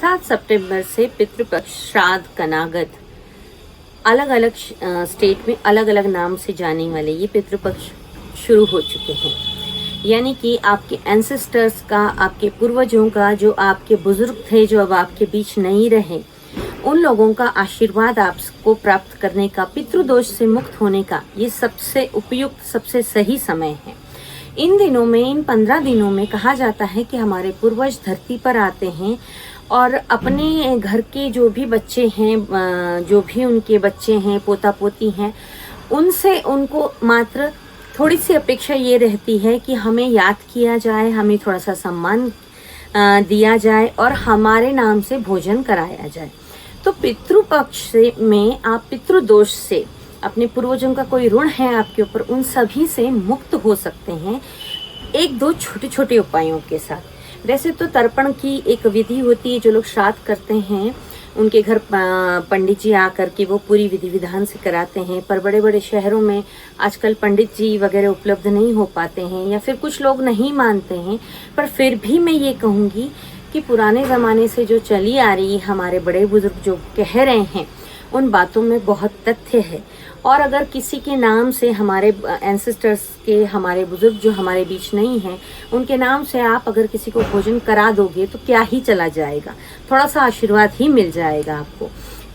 7 सितंबर से पितृपक्ष श्राद्ध कनागत अलग अलग स्टेट में अलग अलग नाम से जाने वाले ये पितृपक्ष शुरू हो चुके हैं। यानी कि आपके एंसेस्टर्स का, आपके पूर्वजों का, जो आपके बुजुर्ग थे जो अब आपके बीच नहीं रहे, उन लोगों का आशीर्वाद आपको प्राप्त करने का, पितृदोष से मुक्त होने का ये सबसे उपयुक्त, सबसे सही समय है। इन दिनों में, इन 15 दिनों में कहा जाता है कि हमारे पूर्वज धरती पर आते हैं और अपने घर के जो भी बच्चे हैं, जो भी उनके बच्चे हैं, पोता पोती हैं, उनसे उनको मात्र थोड़ी सी अपेक्षा ये रहती है कि हमें याद किया जाए, हमें थोड़ा सा सम्मान दिया जाए और हमारे नाम से भोजन कराया जाए। तो पितृपक्ष से में आप पितृदोष से, अपने पूर्वजों का कोई ऋण है आपके ऊपर, उन सभी से मुक्त हो सकते हैं एक दो छोटे छोटे उपायों के साथ। वैसे तो तर्पण की एक विधि होती है, जो लोग श्राद्ध करते हैं उनके घर पंडित जी आकर के वो पूरी विधि विधान से कराते हैं। पर बड़े बड़े शहरों में आजकल पंडित जी वगैरह उपलब्ध नहीं हो पाते हैं, या फिर कुछ लोग नहीं मानते हैं। पर फिर भी मैं ये कहूँगी कि पुराने ज़माने से जो चली आ रही हमारे बड़े बुजुर्ग जो कह रहे हैं, उन बातों में बहुत तथ्य है। और अगर किसी के नाम से, हमारे एंसेस्टर्स के, हमारे बुजुर्ग जो हमारे बीच नहीं हैं, उनके नाम से आप अगर किसी को भोजन करा दोगे तो क्या ही चला जाएगा, थोड़ा सा आशीर्वाद ही मिल जाएगा आपको।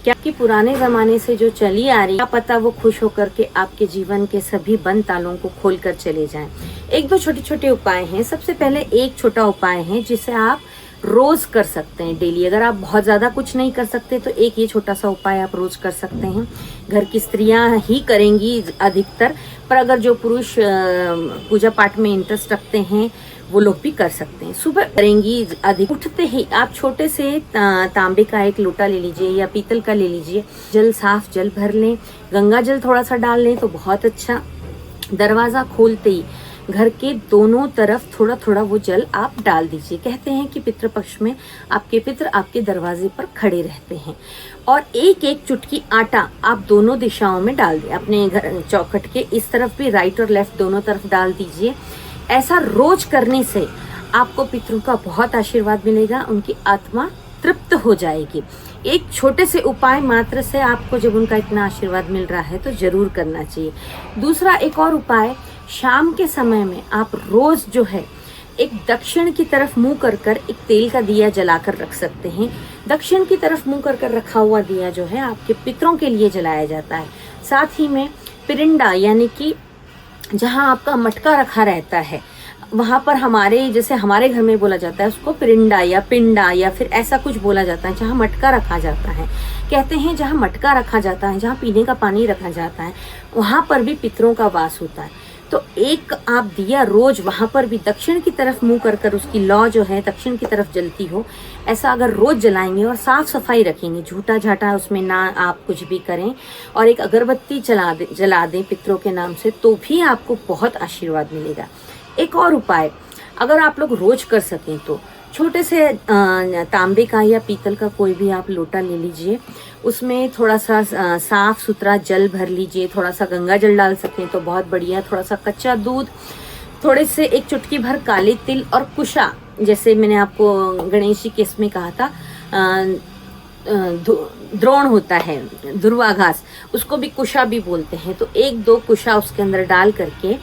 क्या कि पुराने ज़माने से जो चली आ रही, क्या पता वो खुश होकर के आपके जीवन के सभी बंद तालों को खोल कर चले जाएं। एक दो छोटे छोटे उपाय हैं। सबसे पहले एक छोटा उपाय है जिसे आप रोज कर सकते हैं, डेली। अगर आप बहुत ज्यादा कुछ नहीं कर सकते तो एक ये छोटा सा उपाय आप रोज कर सकते हैं। घर की स्त्रियां ही करेंगी अधिकतर, पर अगर जो पुरुष पूजा पाठ में इंटरेस्ट रखते हैं वो लोग भी कर सकते हैं। सुबह करेंगी अधिक, उठते ही आप छोटे से तांबे का एक लोटा ले लीजिए या पीतल का ले लीजिए, जल, साफ जल भर लें, गंगा जल थोड़ा सा डाल लें तो बहुत अच्छा। दरवाजा खोलते ही घर के दोनों तरफ थोड़ा थोड़ा वो जल आप डाल दीजिए। कहते हैं कि पितृपक्ष में आपके पितृ आपके दरवाजे पर खड़े रहते हैं। और एक एक चुटकी आटा आप दोनों दिशाओं में डाल दें, अपने घर चौखट के इस तरफ भी, राइट और लेफ्ट दोनों तरफ डाल दीजिए। ऐसा रोज करने से आपको पितरों का बहुत आशीर्वाद मिलेगा, उनकी आत्मा तृप्त हो जाएगी। एक छोटे से उपाय मात्र से आपको जब उनका इतना आशीर्वाद मिल रहा है तो जरूर करना चाहिए। दूसरा एक और उपाय, शाम के समय में आप रोज जो है एक दक्षिण की तरफ मुंह कर एक तेल का दिया जलाकर रख सकते हैं। दक्षिण की तरफ मुंह कर रखा हुआ दिया जो है आपके पितरों के लिए जलाया जाता है। साथ ही में पिरिंडा, यानी कि जहां आपका मटका रखा रहता है, वहां पर हमारे, जैसे हमारे घर में बोला जाता है उसको पिरिंडा या पिंडा या फिर ऐसा कुछ बोला जाता है, जहां मटका रखा जाता है। कहते हैं जहां मटका रखा जाता है, जहां पीने का पानी रखा जाता है, वहां पर भी पितरों का वास होता है। तो एक आप दिया रोज वहां पर भी दक्षिण की तरफ मुंह कर उसकी लौ जो है दक्षिण की तरफ जलती हो, ऐसा अगर रोज जलाएंगे और साफ सफाई रखेंगे, झूठा झाटा उसमें ना आप कुछ भी करें, और एक अगरबत्ती जला दें पितरों के नाम से, तो भी आपको बहुत आशीर्वाद मिलेगा। एक और उपाय अगर आप लोग रोज कर सकें तो छोटे से तांबे का या पीतल का कोई भी आप लोटा ले लीजिए, उसमें थोड़ा सा साफ सुथरा जल भर लीजिए, थोड़ा सा गंगा जल डाल सकें तो बहुत बढ़िया, थोड़ा सा कच्चा दूध, थोड़े से एक चुटकी भर काले तिल और कुशा, जैसे मैंने आपको गणेश जी के इसमें कहा था, द्रोण होता है, दुर्वा घास, उसको भी कुशा भी बोलते हैं। तो एक दो कुशा उसके अंदर डाल करके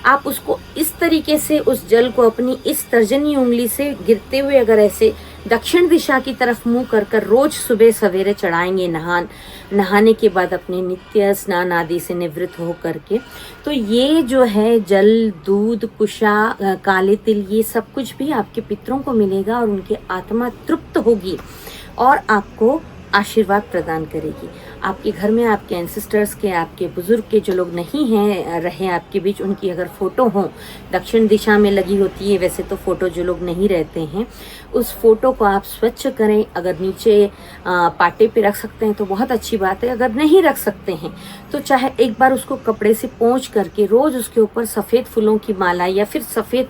आप उसको इस तरीके से, उस जल को अपनी इस तर्जनी उंगली से गिरते हुए अगर ऐसे दक्षिण दिशा की तरफ मुंह कर रोज सुबह सवेरे चढ़ाएंगे, नहाने के बाद अपने नित्य स्नान आदि से निवृत्त हो करके, तो ये जो है जल, दूध, कुशा, काले तिल, ये सब कुछ भी आपके पितरों को मिलेगा और उनकी आत्मा तृप्त होगी और आपको आशीर्वाद प्रदान करेगी। आपके घर में आपके एंसेस्टर्स के, आपके बुजुर्ग के जो लोग नहीं हैं रहे आपके बीच, उनकी अगर फोटो हो, दक्षिण दिशा में लगी होती है वैसे तो फोटो, जो लोग नहीं रहते हैं उस फोटो को आप स्वच्छ करें। अगर नीचे पाटे पे रख सकते हैं तो बहुत अच्छी बात है, अगर नहीं रख सकते हैं तो चाहे एक बार उसको कपड़े से पोंछ करके रोज उसके ऊपर सफ़ेद फूलों की माला या फिर सफ़ेद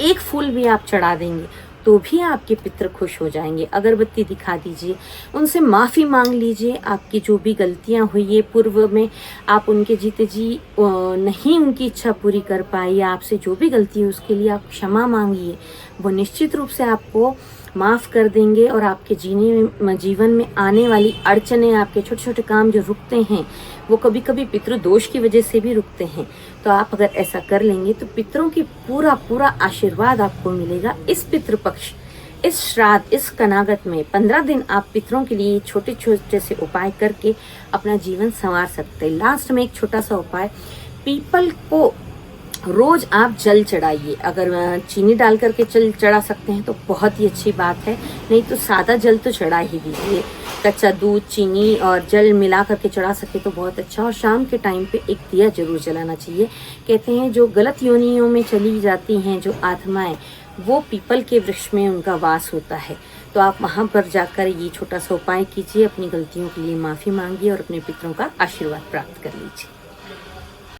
एक फूल भी आप चढ़ा देंगे तो भी आपके पितर खुश हो जाएंगे। अगरबत्ती दिखा दीजिए, उनसे माफ़ी मांग लीजिए, आपकी जो भी गलतियां हुई है पूर्व में, आप उनके जीते जी नहीं उनकी इच्छा पूरी कर पाए, या आपसे जो भी गलती है उसके लिए आप क्षमा मांगिए। वो निश्चित रूप से आपको माफ़ कर देंगे और आपके जीवन में आने वाली अड़चने, आपके छोटे छोटे काम जो रुकते हैं, वो कभी कभी पितृदोष की वजह से भी रुकते हैं। तो आप अगर ऐसा कर लेंगे तो पितरों की पूरा पूरा आशीर्वाद आपको मिलेगा। इस पितृपक्ष, इस श्राद्ध, इस कनागत में 15 दिन आप पितरों के लिए छोटे छोटे से उपाय करके अपना जीवन संवार सकते हैं। लास्ट में एक छोटा सा उपाय, पीपल को रोज आप जल चढ़ाइए। अगर चीनी डाल करके जल चढ़ा सकते हैं तो बहुत ही अच्छी बात है, नहीं तो सादा जल तो चढ़ा ही दीजिए। कच्चा दूध, चीनी और जल मिला करके चढ़ा सके तो बहुत अच्छा। और शाम के टाइम पे एक दिया जरूर जलाना चाहिए। कहते हैं जो गलत योनियों में चली जाती हैं जो आत्माएं, वो पीपल के वृक्ष में उनका वास होता है। तो आप वहां पर जाकर ये छोटा सा उपाय कीजिए, अपनी गलतियों के लिए माफ़ी मांगिए और अपने पितरों का आशीर्वाद प्राप्त कर लीजिए।